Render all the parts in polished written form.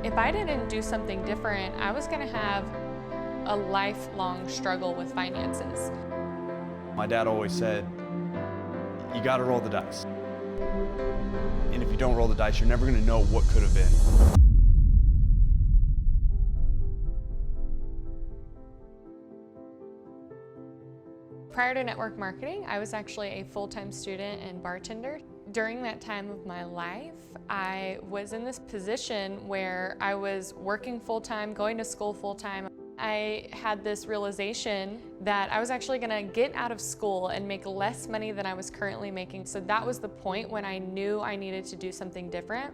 If I didn't do something different, I was gonna have a lifelong struggle with finances. My dad always said, you gotta roll the dice. And if you don't roll the dice, you're never gonna know what could have been. Prior to network marketing, I was actually a full-time student and bartender. During that time of my life, I was in this position where I was working full-time, going to school full-time. I had this realization that I was actually gonna get out of school and make less money than I was currently making. So that was the point when I knew I needed to do something different.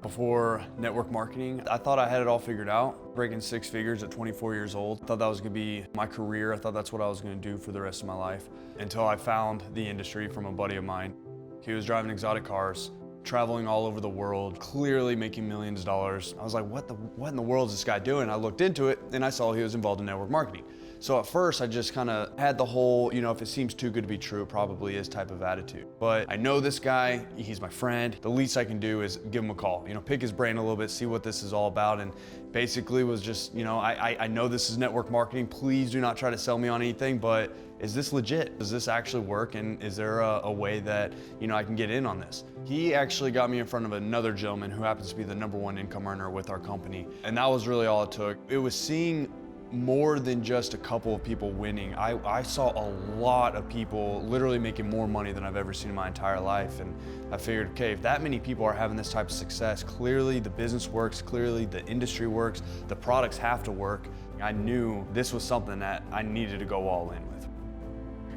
Before network marketing, I thought I had it all figured out. Breaking 6 figures at 24 years old. I thought that was gonna be my career. I thought that's what I was gonna do for the rest of my life. Until I found the industry from a buddy of mine. He was driving exotic cars, traveling all over the world, clearly making millions of dollars. I was like, what in the world is this guy doing? I looked into it and I saw he was involved in network marketing. So at first I just kind of had the whole, if it seems too good to be true, it probably is type of attitude. But I know this guy, he's my friend. The least I can do is give him a call, pick his brain a little bit, see what this is all about. And basically was just, I know this is network marketing. Please do not try to sell me on anything, but is this legit? Does this actually work? And is there a way that, I can get in on this? He actually got me in front of another gentleman who happens to be the #1 income earner with our company. And that was really all it took. It was seeing more than just a couple of people winning. I saw a lot of people literally making more money than I've ever seen in my entire life. And I figured, okay, if that many people are having this type of success, clearly the business works, clearly the industry works, the products have to work. I knew this was something that I needed to go all in with.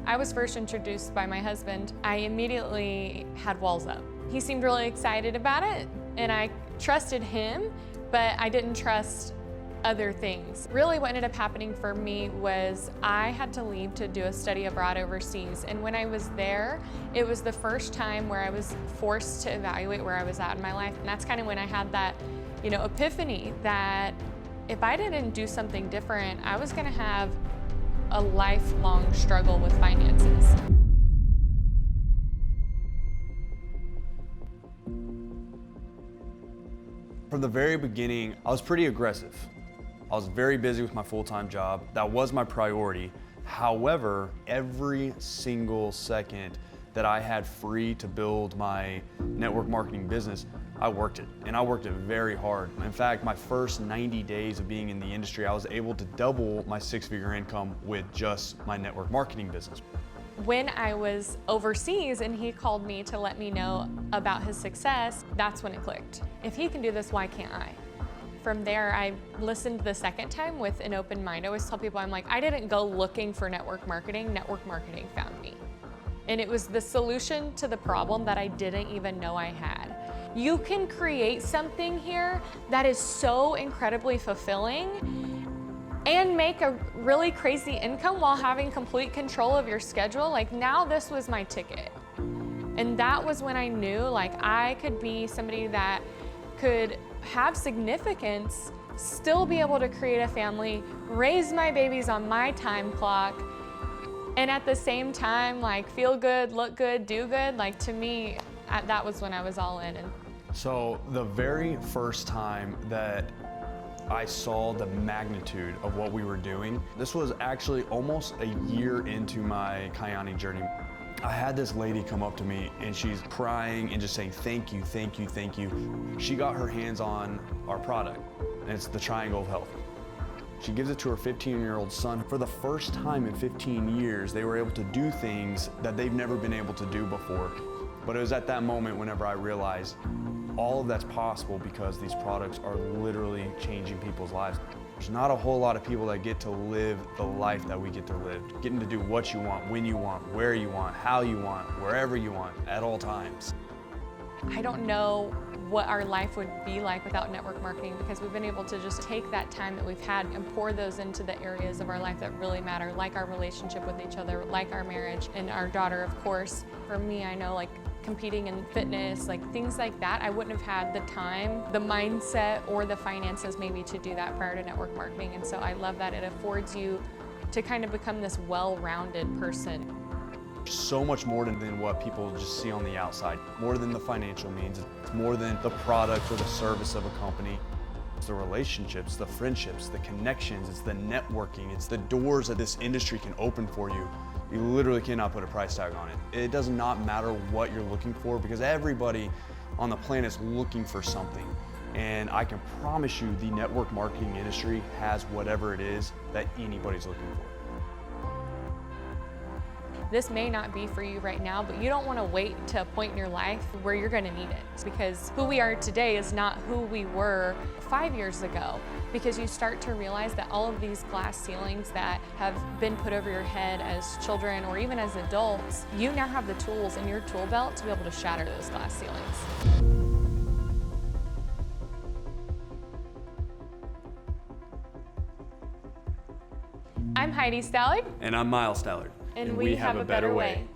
I was first introduced by my husband. I immediately had walls up. He seemed really excited about it, and I trusted him, but I didn't trust other things. Really what ended up happening for me was I had to leave to do a study abroad overseas, and when I was there, it was the first time where I was forced to evaluate where I was at in my life, and that's kind of when I had that, epiphany that if I didn't do something different, I was gonna have a lifelong struggle with finances. From the very beginning, I was pretty aggressive. I was very busy with my full-time job. That was my priority. However, every single second that I had free to build my network marketing business, I worked it, and I worked it very hard. In fact, my first 90 days of being in the industry, I was able to double my 6-figure income with just my network marketing business. When I was overseas and he called me to let me know about his success, that's when it clicked. If he can do this, why can't I? From there, I listened the second time with an open mind. I always tell people, I'm like, I didn't go looking for network marketing found me. And it was the solution to the problem that I didn't even know I had. You can create something here that is so incredibly fulfilling and make a really crazy income while having complete control of your schedule. Like, now this was my ticket. And that was when I knew I could be somebody that could have significance, still be able to create a family, raise my babies on my time clock, and at the same time, feel good, look good, do good. To me, that was when I was all in. So the very first time that I saw the magnitude of what we were doing, this was actually almost a year into my Kyani journey. I had this lady come up to me and she's crying and just saying, thank you, thank you, thank you. She got her hands on our product, and it's the Triangle of Health. She gives it to her 15-year-old son. For the first time in 15 years, they were able to do things that they've never been able to do before. But it was at that moment whenever I realized all of that's possible because these products are literally changing people's lives. There's not a whole lot of people that get to live the life that we get to live. Getting to do what you want, when you want, where you want, how you want, wherever you want, at all times. I don't know what our life would be like without network marketing, because we've been able to just take that time that we've had and pour those into the areas of our life that really matter, like our relationship with each other, like our marriage, and our daughter, of course. For me, I know competing in fitness, things like that, I wouldn't have had the time, the mindset, or the finances maybe to do that prior to network marketing. And so I love that it affords you to kind of become this well-rounded person. So much more than what people just see on the outside, more than the financial means. It's more than the product or the service of a company. It's the relationships, the friendships, the connections, it's the networking, it's the doors that this industry can open for you. You literally cannot put a price tag on it. It does not matter what you're looking for because everybody on the planet is looking for something. And I can promise you the network marketing industry has whatever it is that anybody's looking for. This may not be for you right now, but you don't want to wait to a point in your life where you're going to need it, because who we are today is not who we were 5 years ago, because you start to realize that all of these glass ceilings that have been put over your head as children or even as adults, you now have the tools in your tool belt to be able to shatter those glass ceilings. I'm Heidi Stallard. And I'm Miles Stallard. And we have a better way.